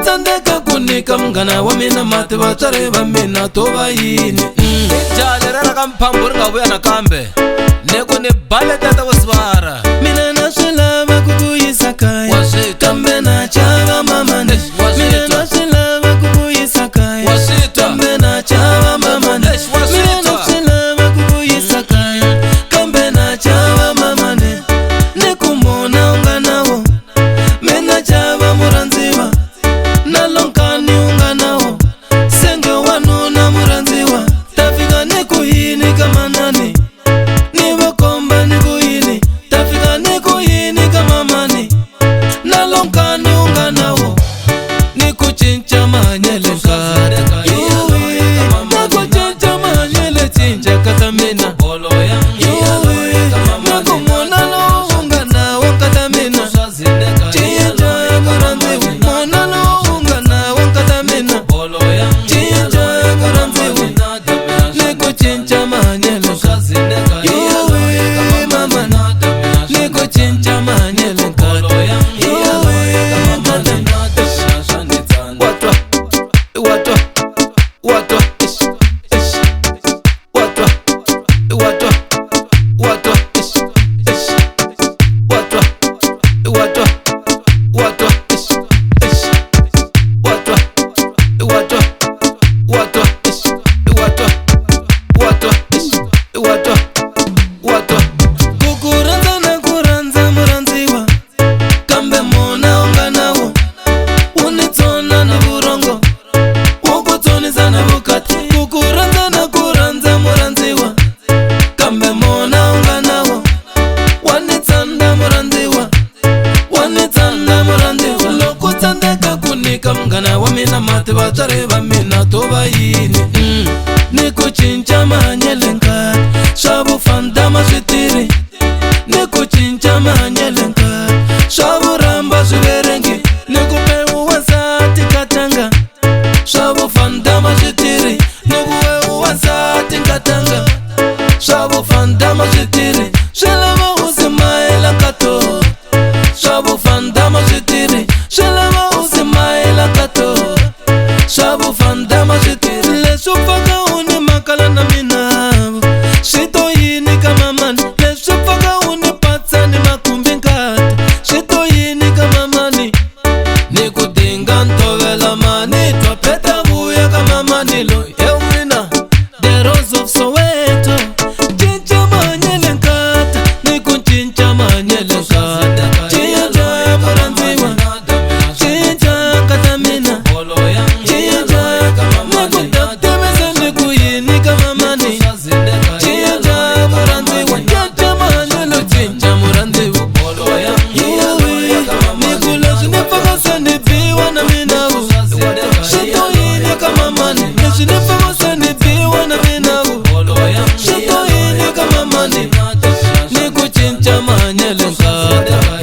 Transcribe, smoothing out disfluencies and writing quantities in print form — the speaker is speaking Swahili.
tsandeka ku nyika munghana wa mina mati vatswari va mina to va yini jale rera ka mphambo ri nga vuya nakambe ne ku ni baleteta vo sivara mina na swi lava ku ku yisa kaya kambe na chava mama ne mina na swi lava ku ku yisa kaya kambe na chava mama ne mina na swi lava ku ku yisa kaya kambe na chava mama ne ni ku mona u nga na wo mina chava murhandziwa na lonkani u nga na wo senge wanuna murhandziwa ta fika ni ku yini ka manani ni va komba ni ku yini ta fika ni ku yini ka mamani na lonkani u nga na wo ni ku cinca mahanyele nkari na ku cinca mahanyele cinca kata mina na ku mona lowu u nga na wo kata mina cinca murhandziwa mona lowu u nga na wo kata mina cinca murhandziwa ni ku cinca mahanyele mama ni ku cinca mahanyele nkari munghana wa mina mati vatswari va mina to va yini ni ku cinca mahanyele nkari swa vufandama swi tiri ni ku cinca mahanyele nkari swa vurhamba swi verengi ni ku pewu wansati katanga swa vufandama swi tiri ni ku wewu wansati katanga swa vufandama swi tiri swi lava u simayela kato swa vufandama swi tiri swi lava u simayela kato swa vufandama swi tiri leswi pfaka u ni makala na mina swi to yini ka mamani leswi pfaka u ni patsa ni makumbi nkati swi to yini ka mamani ni ku dinga ntovela mani twa pheta vuya ka mamani loyi ewina the Rose of Soweto cinca mahanyele nkata ni ku cinca mahanyele nkata cinca murhandziwa cinca kata mina cinca ni ku dakutivisa ni ku yini ka mamani cinca murhandziwa cinca mahanyele cinca murhandziwa ni ku leswi ni pfaka se ni biwa na mina swi to yini ka mamani leswi ni pfaka se ni biwa na mina swi to yini ka mamani ni ku cinca mahanyele nkata